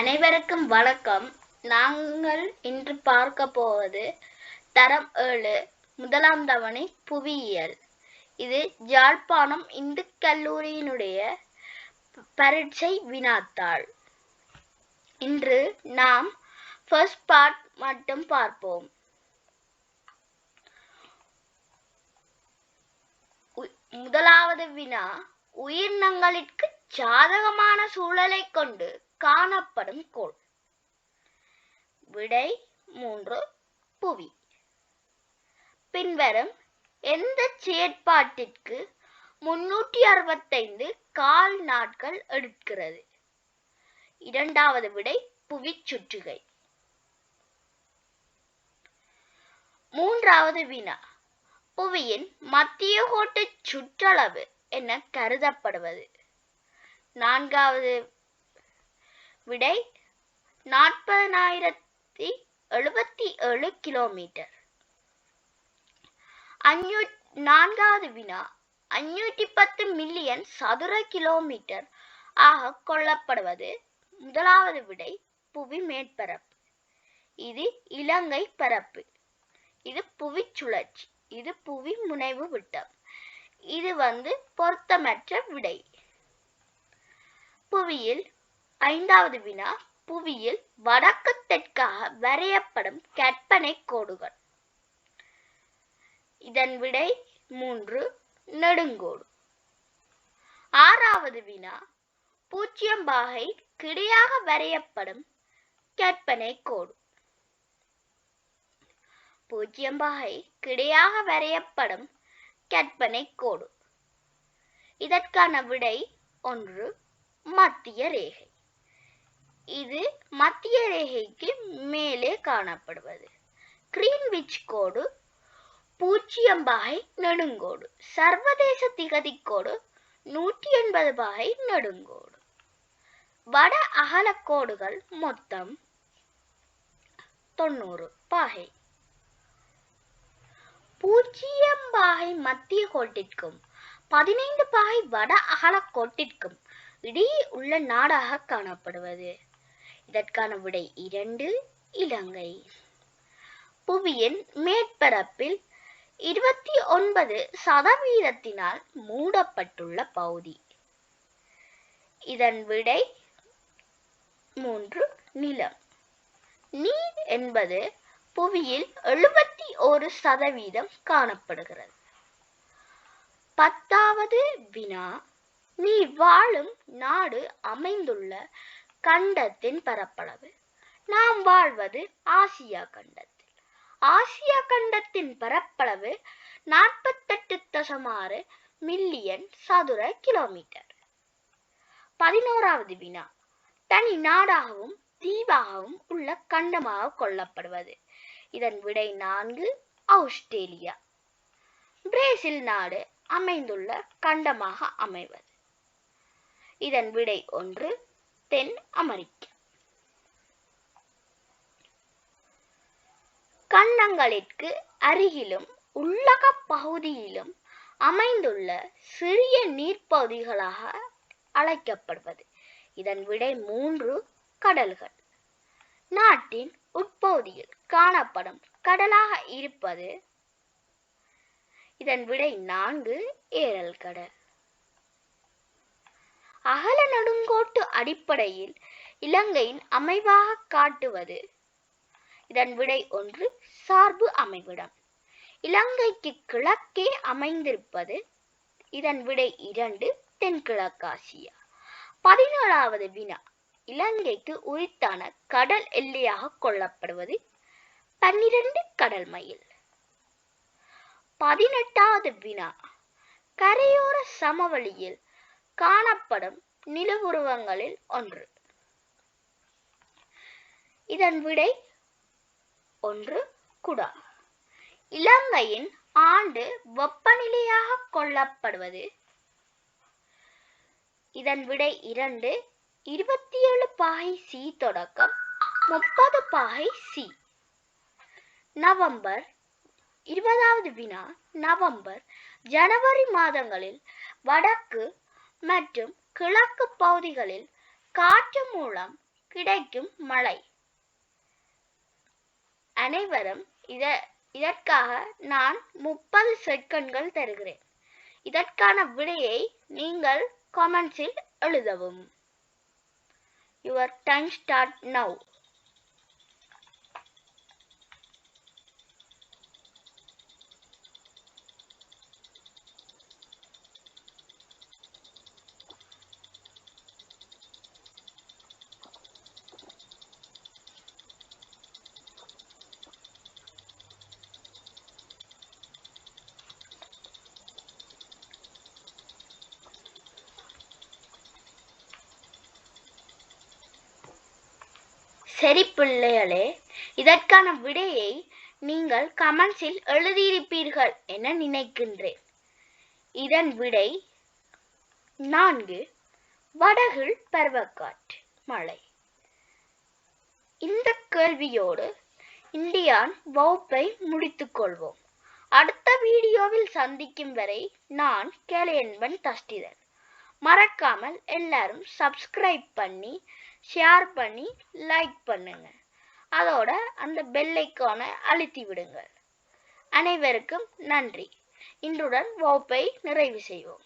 அனைவருக்கும் வணக்கம். நாங்கள் இன்று பார்க்க போவது தரம் 7 முதலாம் தவணை புவியியல். இது யாழ்ப்பாணம் இந்து கல்லூரியினுடைய பரீட்சை வினாத்தாள். இன்று நாம் ஃபர்ஸ்ட் பார்ட் மட்டும் பார்ப்போம். முதலாவது வினா, உயிரினங்களுக்கு சாதகமான சூழலை கொண்டு காணப்படும் கோள். விடை 3 புவி. பின்வரும் எந்த செயற்பாட்டிற்கு 365 கால் நாட்கள் எடுக்கிறது? இரண்டாவது விடை புவி சுற்றுகை. மூன்றாவது வினா, புவியின் மத்திய கோட்டு சுற்றளவு என கருதப்படுவது? நான்காவது விடை 40,077 கிலோமீட்டர். நான்காவது வினா, 510 மில்லியன் சதுர கிலோமீட்டர் ஆக கொள்ளப்படுவது? முதலாவது விடை புவி மேற்பரப்பு. இது இலங்கை பரப்பு. இது புவி சுழற்சி. இது புவி முனைவு விட்டம். இது பொருத்தமற்ற விடை. புவியில் ஐந்தாவது வினா, புவியில் வடக்கு தெற்காக வரையப்படும் கற்பனை கோடுகள். இதன் விடை 3 நெடுங்கோடு. ஆறாவது வினா, பூஜ்ஜியம் பாகை கிடையாக வரையப்படும் கற்பனை கோடு. பூஜ்ஜியம் பாகை கிடையாக வரையப்படும் கற்பனை கோடு. இதற்கான விடை 1 மத்திய ரேகை. இது மத்திய ரேகைக்கு மேலே காணப்படுவது. கிரீன்விச் கோடு, பூஜ்ஜியம் பாகை நெடுங்கோடு. சர்வதேச திகதிக்கோடு 180 பாகை நெடுங்கோடு. வட அகல கோடுகள் மொத்தம் 90 பாகை. பூஜ்ஜியம் பாகை மத்திய கோட்டிற்கும் 15 பாகை வட அகல கோட்டிற்கும் இடையே உள்ள நாடாக காணப்படுவது? இதற்கான விடை 2 இலங்கை. புவியின் மேற்பரப்பில் 29% மூடப்பட்டுள்ள பகுதி. இதன் விடை 3 நிலம். நீர் என்பது புவியில் 71% காணப்படுகிறது. 10வது வினா, நீர் வாழும் நாடு அமைந்துள்ள கண்டத்தின் பரப்பளவு. நாம் வாழ்வது ஆசியா கண்டத்தில். ஆசியா கண்டத்தின் பரப்பளவு 48.6 மில்லியன் சதுர கிலோமீட்டர். 11வது வினா, தனி நாடாகவும் தீவாகவும் உள்ள கண்டமாக கொள்ளப்படுவது? இதன் விடை 4 ஆஸ்திரேலியா. பிரேசில் நாடு அமைந்துள்ள கண்டமாக அமைவது? இதன் விடை 1 தென் அமெரிக்கா. கண்டங்களிற்கு அருகிலும் உள்ளக பகுதியிலும் அமைந்துள்ள சிறிய நீர்ப்பகுதிகளாக அழைக்கப்படுவது? இதன் விடை 3 கடல்கள். நாட்டின் உட்பகுதியில் காணப்படும் கடலாக இருப்பது? இதன் விடை 4 ஏரல் கடல். அகல நெடுங்கோட்டு அடிப்படையில் இலங்கையின் அமைவாக காட்டுவது? இதன் விடை 1 சார்பு அமைவிடம். இலங்கைக்கு கிழக்கே அமைந்திருப்பது? இதன் விடை 2 தென்கிழக்காசியா. 17வது வினா, இலங்கைக்கு உரித்தான கடல் எல்லையாக கொள்ளப்படுவது? 12 கடல் மைல். 18வது வினா, கரையோர சமவெளியில் காணப்படும் நிலவுருவங்களில் ஒன்று? இதன் விடை 1 குடா. இலங்கையின் ஆண்டு வெப்பநிலையாக கொள்ளப்படுவது? இதன் விடை 2 27 பாகை சி தொடக்கம் 30 பாகை சி. நவம்பர் 20வது வினா, நவம்பர் ஜனவரி மாதங்களில் வடக்கு மற்றும் கிழக்கு பகுதிகளில் காற்று மூலம் கிடைக்கும் மழை. அனைவரும் இதற்காக நான் 30 செகண்ட்கள் தருகிறேன். இதற்கான விடையை நீங்கள் கமெண்ட்ஸில் எழுதவும். Your time start now. சரி பிள்ளைகளே, இதற்கான விடையை நீங்கள் கமெண்ட்ஸில் எழுதியிருப்பீர்கள் என நினைக்கின்றேன். இதன் விடை 4 வடகிழ் பருவக்காற்று மழை. இந்த கேள்வியோடு இந்தியான் வகுப்பை முடித்துக் கொள்வோம். அடுத்த வீடியோவில் சந்திக்கும் வரை நான் கேளையன்பன் தஸ்திதன். மறக்காமல் எல்லாரும் சப்ஸ்கிரைப் பண்ணி ஷேர் பண்ணி லைக் பண்ணுங்க. அதோட அந்த பெல் ஐகானை அழுத்தி விடுங்கள். அனைவருக்கும் நன்றி. இன்றுடன் வகுப்பை நிறைவு செய்வோம்.